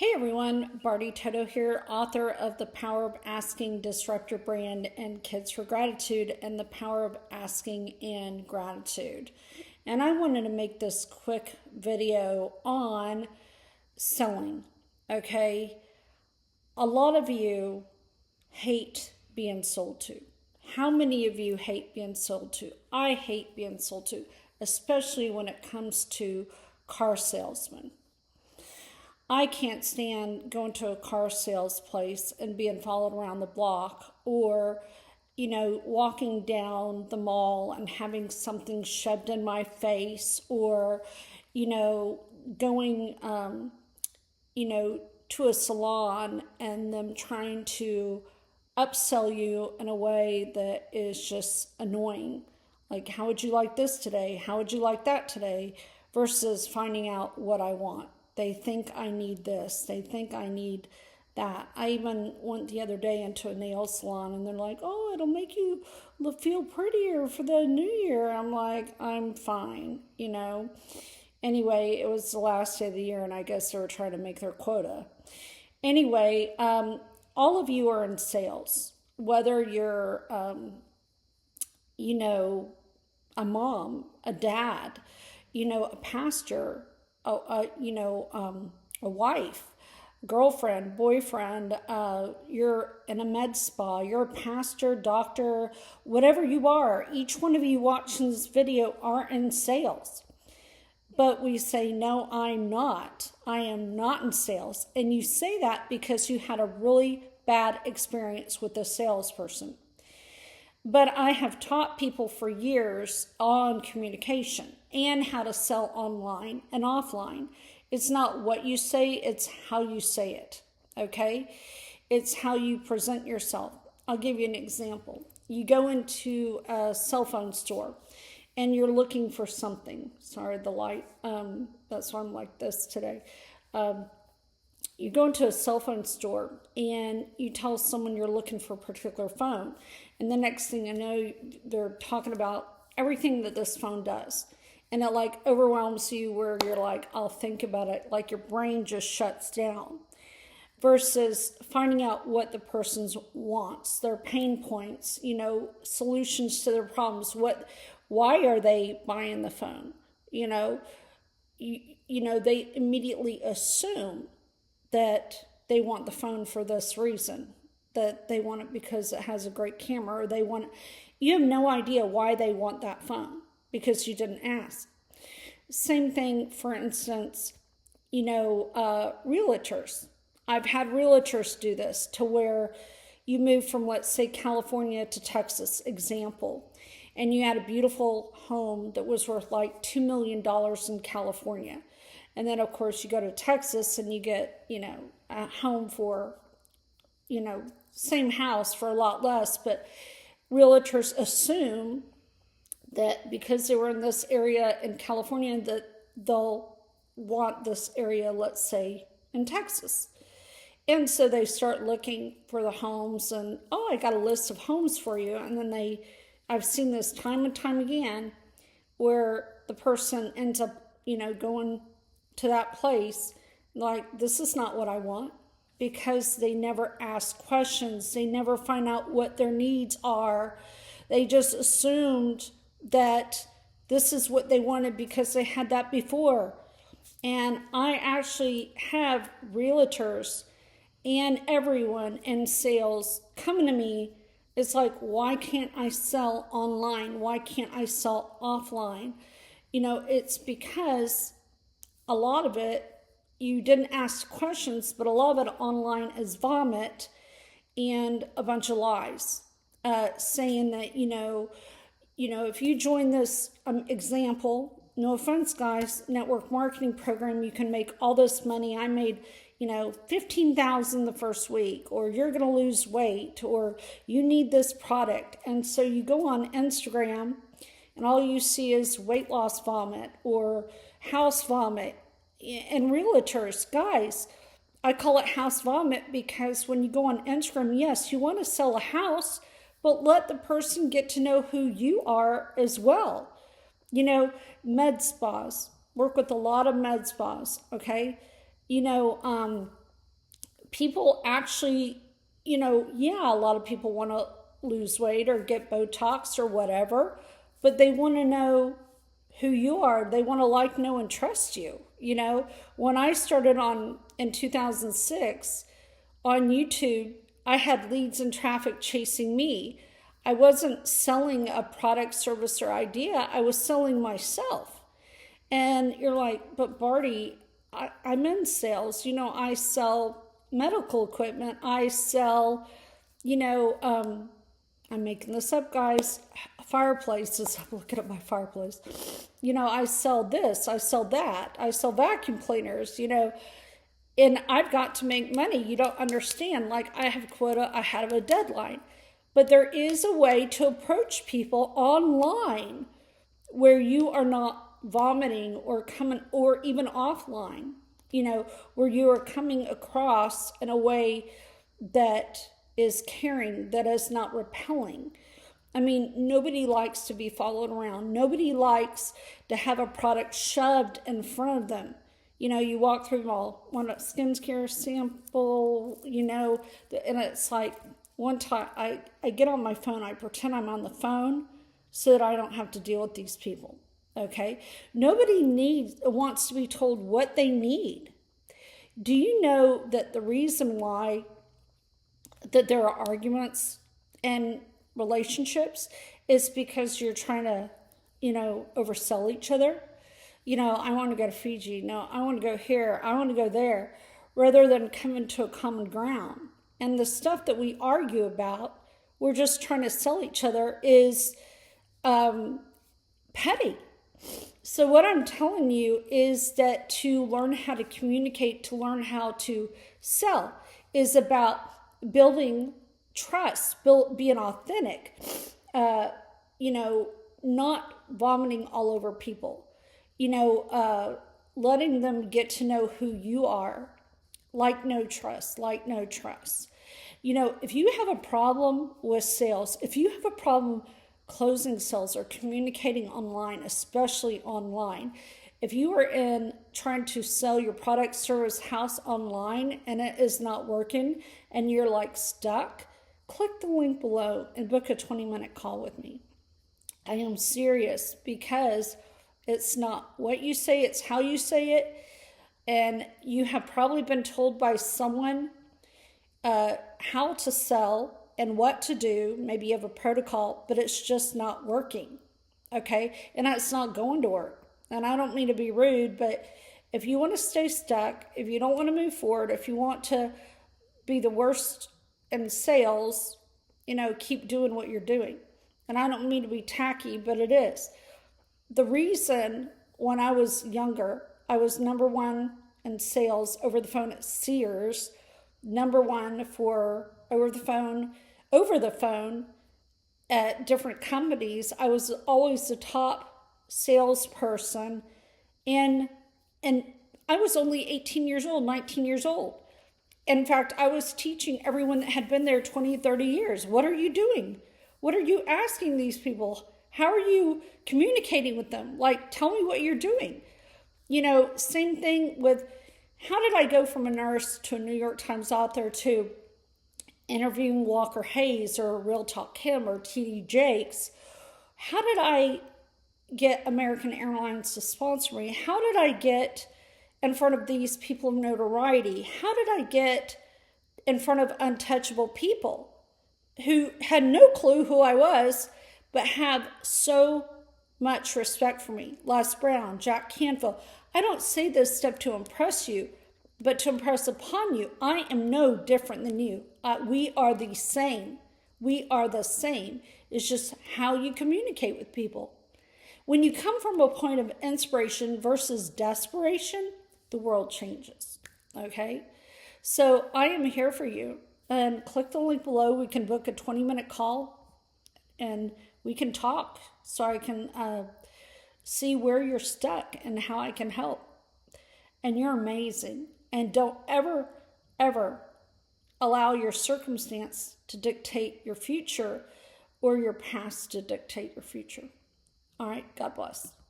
Hey everyone, Barty Toto here, author of The Power of Asking, Disrupt Your Brand, and Kids for Gratitude, and The Power of Asking in Gratitude. And I wanted to make this quick video on selling, okay? A lot of you hate being sold to. How many of you hate being sold to? I hate being sold to, especially when it comes to car salesmen. I can't stand going to a car sales place and being followed around the block, or, walking down the mall and having something shoved in my face, or, going, to a salon and them trying to upsell you in a way that is just annoying. Like, how would you like this today? How would you like that today? Versus finding out what I want. They think I need this. They think I need that. I even went the other day into a nail salon and they're like, oh, it'll make you feel prettier for the new year. I'm like, I'm fine, Anyway, it was the last day of the year and I guess they were trying to make their quota. Anyway, all of you are in sales, whether you're, a mom, a dad, a pastor, a wife, girlfriend, boyfriend, you're in a med spa, you're a pastor, doctor, whatever you are. Each one of you watching this video are in sales. But we say, no, I'm not. I am not in sales. And you say that because you had a really bad experience with a salesperson. But I have taught people for years on communication and how to sell online and offline. It's not what you say, it's how you say it, okay? It's how you present yourself. I'll give you an example. You go into a cell phone store and you're looking for something. Sorry, the light, that's why I'm like this today. You go into a cell phone store and you tell someone you're looking for a particular phone. And the next thing you know, they're talking about everything that this phone does. And it overwhelms you where you're like, I'll think about it. Like your brain just shuts down. Versus finding out what the person wants, their pain points, solutions to their problems. Why are they buying the phone? They immediately assume that they want the phone for this reason, that they want it because it has a great camera, or you have no idea why they want that phone because you didn't ask. Same thing, for instance, realtors. I've had realtors do this to where you move from, let's say, California to Texas, example, and you had a beautiful home that was worth like $2 million in California. And then, of course, you go to Texas and you get, a home for, same house for a lot less. But realtors assume that because they were in this area in California, that they'll want this area, let's say, in Texas. And so they start looking for the homes and, oh, I got a list of homes for you. And then I've seen this time and time again where the person ends up, going to that place like, this is not what I want, because they never ask questions. They never find out what their needs are. They just assumed that this is what they wanted because they had that before. And I actually have realtors and everyone in sales coming to me. It's like, why can't I sell online? Why can't I sell offline? It's because a lot of it, you didn't ask questions, but a lot of it online is vomit and a bunch of lies, saying that, if you join this example, no offense, guys, network marketing program, you can make all this money. I made, $15,000 the first week, or you're going to lose weight, or you need this product. And so you go on Instagram and all you see is weight loss vomit or house vomit. And realtors, guys, I call it house vomit because when you go on Instagram, yes, you want to sell a house, but let the person get to know who you are as well. Med spas, work with a lot of med spas, okay? people actually, yeah, a lot of people want to lose weight or get Botox or whatever, but they want to know who you are. They want to like, know, and trust you. When I started in 2006 on YouTube, I had leads and traffic chasing me. I wasn't selling a product, service, or idea. I was selling myself. And you're like, but Barty, I'm in sales. I sell medical equipment. I sell, I'm making this up, guys, fireplaces. I'm looking at my fireplace. I sell this, I sell that, I sell vacuum cleaners, and I've got to make money. You don't understand. Like, I have a quota, I have a deadline. But there is a way to approach people online where you are not vomiting or coming, or even offline, where you are coming across in a way that is caring, that is not repelling. I mean, nobody likes to be followed around. Nobody likes to have a product shoved in front of them. You walk through them all, want a skincare sample, and it's like, one time I get on my phone, I pretend I'm on the phone so that I don't have to deal with these people, okay? Nobody wants to be told what they need. Do you know that the reason why that there are arguments and relationships is because you're trying to, oversell each other? I want to go to Fiji. No, I want to go here. I want to go there, rather than coming to a common ground. And the stuff that we argue about, we're just trying to sell each other, is petty. So what I'm telling you is that to learn how to communicate, to learn how to sell, is about building trust, being authentic, not vomiting all over people, letting them get to know who you are. Like, no trust. If you have a problem with sales, if you have a problem closing sales or communicating online, especially online, if you are trying to sell your product, service, house online and it is not working and you're like stuck, click the link below and book a 20-minute call with me. I am serious, because it's not what you say, it's how you say it. And you have probably been told by someone how to sell and what to do. Maybe you have a protocol, but it's just not working, okay? And it's not going to work. And I don't mean to be rude, but if you want to stay stuck, if you don't want to move forward, if you want to be the worst in sales, keep doing what you're doing. And I don't mean to be tacky, but it is. The reason when I was younger, I was number one in sales over the phone at Sears, number one for over the phone at different companies. I was always the top salesperson, and I was only 18 years old, 19 years old. In fact, I was teaching everyone that had been there 20, 30 years. What are you doing? What are you asking these people? How are you communicating with them? Like, tell me what you're doing. Same thing with, how did I go from a nurse to a New York Times author to interviewing Walker Hayes or Real Talk Kim or TD Jakes? How did I get American Airlines to sponsor me? How did I get in front of these people of notoriety? How did I get in front of untouchable people who had no clue who I was, but have so much respect for me? Les Brown, Jack Canfield. I don't say this stuff to impress you, but to impress upon you. I am no different than you. We are the same. We are the same. It's just how you communicate with people. When you come from a point of inspiration versus desperation, the world changes, okay? So I am here for you. And click the link below. We can book a 20-minute call and we can talk so I can see where you're stuck and how I can help. And you're amazing. And don't ever, ever allow your circumstance to dictate your future or your past to dictate your future. All right, God bless.